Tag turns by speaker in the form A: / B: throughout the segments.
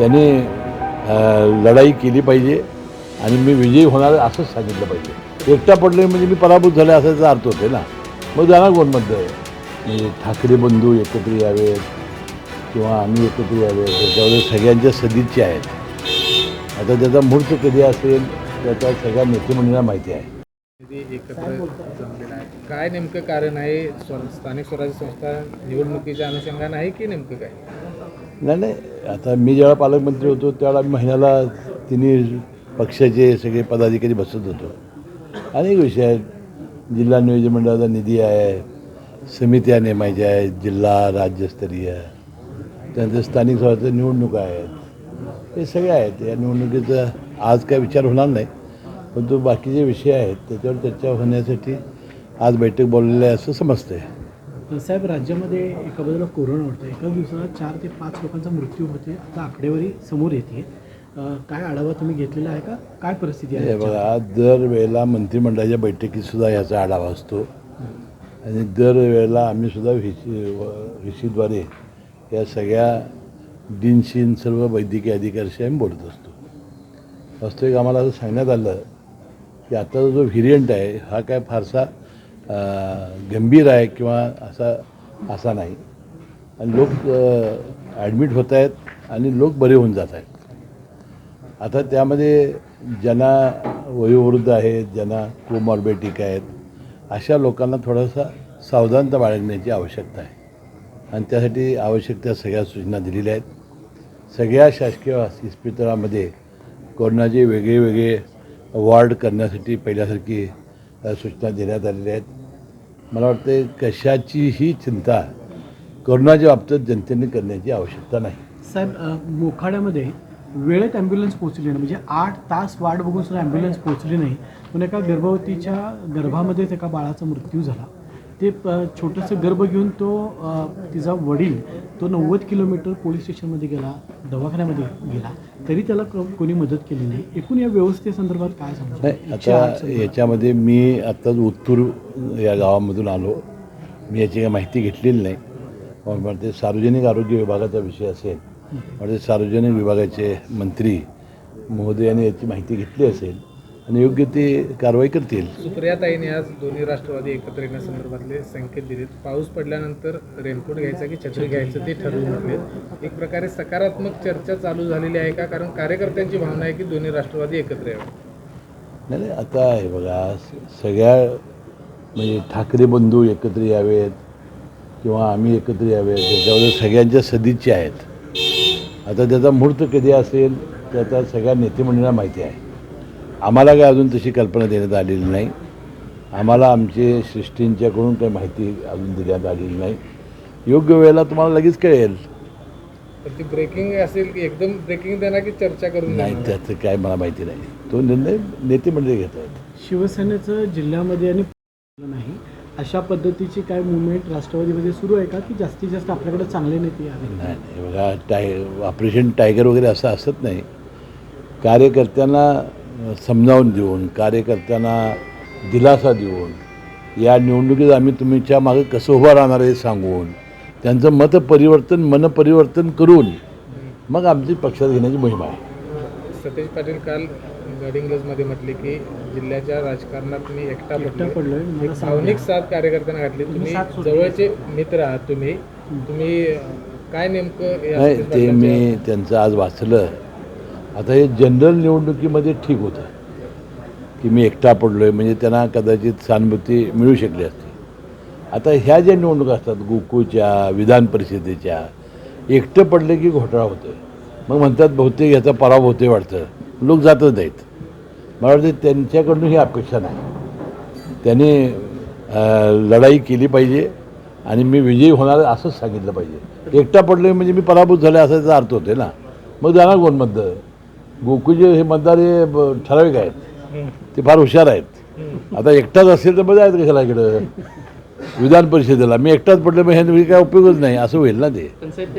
A: त्यांनी लढाई केली पाहिजे आणि मी विजयी होणार असंच सांगितलं पाहिजे. एकटा पडले म्हणजे मी पराभूत झाले असाचा अर्थ होते ना. मग जाणार कोण म्हणतं म्हणजे ठाकरे बंधू एकत्र यावेत किंवा आम्ही एकत्र यावेत, त्याच्यावर सगळ्यांच्या सदिच्छा आहेत. आता त्याचा मुहूर्त कधी असेल त्याचा सगळ्या नेतेमंडळींना माहिती आहे.
B: एकत्र जमलेला आहे. काय नेमकं कारण आहे? स्थानिक स्वराज्य संस्था निवडणुकीच्या अनुषंगानं आहे की नेमकं काय?
A: नाही, आता मी जेव्हा पालकमंत्री होतो त्यावेळेला महिन्याला तिन्ही पक्षाचे सगळे पदाधिकारी बसत होतो. अनेक विषय आहेत. जिल्हा नियोजन मंडळाचा निधी आहे, समित्या नेमायच्या आहेत, जिल्हा राज्यस्तरीय, त्यानंतर स्थानिक स्वराज्य निवडणुका आहेत, हे सगळे आहेत. या निवडणुकीचा आज काय विचार होणार नाही, परंतु बाकीचे विषय आहेत त्याच्यावर चर्चा होण्यासाठी आज बैठक बोललेली आहे असं समजतंय.
C: साहेब, राज्यामध्ये एका बाजूला कोरोना होतं, एका दिवसात 4 ते 5 लोकांचा मृत्यू होते. आता आकडेवारी समोर येते. काय आढावा तुम्ही घेतलेला आहे का? काय परिस्थिती आहे?
A: बघा, दरवेळेला मंत्रिमंडळाच्या बैठकीतसुद्धा याचा आढावा असतो आणि दरवेळेला आम्हीसुद्धा व्हीसीद्वारे या सगळ्या डीनशीन सर्व वैद्यकीय अधिकाऱ्याशी आम्ही बोलत असतो. वास्तविक आम्हाला असं सांगण्यात आलं की आत्ताचा जो व्हेरियंट आहे हा काय फारसा गंभीर आहे किंवा असा नाही आणि लोक ॲडमिट होत आहेत आणि लोक बरे होऊन जात आहेत. आता त्यामध्ये ज्यांना वयोवृद्ध आहेत, ज्यांना कोमॉर्बिडिटी आहेत, अशा लोकांना थोडासा सावधानता बाळगण्याची आवश्यकता आहे आणि त्यासाठी आवश्यक त्या सगळ्या सूचना दिलेल्या आहेत. सगळ्या शासकीय इस्पितळामध्ये कोरोनाचे वेगळे वॉर्ड करण्यासाठी पहिल्यासारखी सूचना देण्यात आलेल्या आहेत. मला वाटते कशाचीही चिंता कोरोनाच्या बाबतीत जनतेने करण्याची आवश्यकता नाही.
C: साहेब, मोखाड्यामध्ये वेळेत ॲम्ब्युलन्स पोहोचली नाही, म्हणजे 8 तास वाट बघून सुद्धा ॲम्ब्युलन्स पोहोचली नाही. पण एका गर्भवतीच्या गर्भामध्येच एका बाळाचा मृत्यू झाला. ते छोटंसं गर्भ घेऊन तिचा वडील 90 किलोमीटर पोलीस स्टेशनमध्ये गेला, दवाखान्यामध्ये गेला, तरी त्याला कोणी मदत केली नाही. एकूण या व्यवस्थेसंदर्भात काय सांगू?
A: नाही, आता याच्यामध्ये मी आत्ताच उत्तूर या गावामधून आलो. मी याची काही माहिती घेतलेली नाही. मग ते सार्वजनिक आरोग्य विभागाचा विषय असेल, म्हणजे सार्वजनिक विभागाचे मंत्री महोदयाने याची माहिती घेतली असेल आणि योग्य ती कारवाई करतील.
B: सुप्रियाताईंनी आज दोन्ही राष्ट्रवादी एकत्र येण्यासंदर्भातले संकेत दिलेत. पाऊस पडल्यानंतर रेनकोट घ्यायचा की छत्री घ्यायचं ते ठरवून घेतलेत. एक प्रकारे सकारात्मक चर्चा चालू झालेली आहे का? कारण कार्यकर्त्यांची भावना आहे की दोन्ही राष्ट्रवादी एकत्र यावे.
A: नाही, आता हे बघा, सगळ्या म्हणजे ठाकरे बंधू एकत्र यावेत किंवा आम्ही एकत्र यावेत, त्याच्यावर सगळ्यांच्या सदिच्छा आहेत. आता त्याचा मुहूर्त कधी असेल त्याचा सगळ्या नेतेमंडळींना माहिती आहे. आम्हाला काय अजून तशी कल्पना देण्यात आलेली नाही. आम्हाला आमचे सृष्टींच्याकडून काही माहिती अजून देण्यात आलेली नाही. योग्य वेळेला तुम्हाला लगेच कळेल.
B: तर ती ब्रेकिंग असेल की एकदम ब्रेकिंग देणार की चर्चा करून?
A: नाही, त्याचं काय मला माहिती नाही. तो निर्णय नेतेमंडळी घेत आहेत.
C: शिवसेनेचं जिल्ह्यामध्ये आणि नाही अशा पद्धतीची काय मुवमेंट राष्ट्रवादीमध्ये सुरू आहे का, की जास्तीत जास्त आपल्याकडे चांगले नेते आहेत?
A: नाही, बघा, ऑपरेशन टायगर वगैरे असं असत नाही. कार्यकर्त्यांना समजावून देऊन, कार्यकर्त्यांना दिलासा देऊन, या निवडणुकीत आम्ही तुमच्या मागे कसं उभं राहणार आहे सांगून, त्यांचं मनपरिवर्तन करून मग आमची पक्षात घेण्याची मोहीम आहे.
B: सतेज पाटील काल गडिंग्लजमध्ये म्हटले की जिल्ह्याच्या राजकारणात मी एकटा पडलोय. भावनिक साथ कार्यकर्त्यांना घातली. तुम्ही जवळचे मित्र आहात. तुम्ही काय नेमकं?
A: नाही, ते मी त्यांचं आज वाचलं. आता हे जनरल निवडणुकीमध्ये ठीक होतं की मी एकटा पडलो आहे म्हणजे त्यांना कदाचित सहानुभूती मिळू शकली असती. आता ह्या ज्या निवडणुका असतात गोकुळच्या, विधान परिषदेच्या, एकटं पडलं की घोटाळा होतो. मग म्हणतात बहुतेक याचा पराभव होते वाटतं, लोक जातच नाहीत. मला वाटतं त्यांच्याकडून ही अपेक्षा नाही. त्यांनी लढाई केली पाहिजे आणि मी विजयी होणार असंच सांगितलं पाहिजे. एकटा पडलो म्हणजे मी पराभूत झाले असाचा अर्थ होते ना. मग जाणार कोण मतदार? गोकुळचे हे मतदार हे ठराविक आहेत, ते फार हुशार आहेत. आता एकटाच असेल तर मग आहेत कशाला इकडं विधान परिषदेला. मी एकटाच पडलो मग ह्यांनी काय उपयोगच नाही असं होईल ना. ते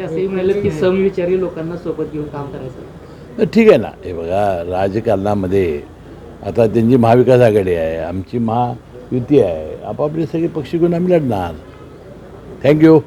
D: असंही म्हणाले की समविचारी लोकांना सोबत घेऊन काम करायचं.
A: ठीक आहे ना. हे बघा, राजकारणामध्ये आता त्यांची महाविकास आघाडी आहे, आमची महायुती आहे, आपापले सगळे पक्ष घेऊन आम्ही लढणार. थँक्यू.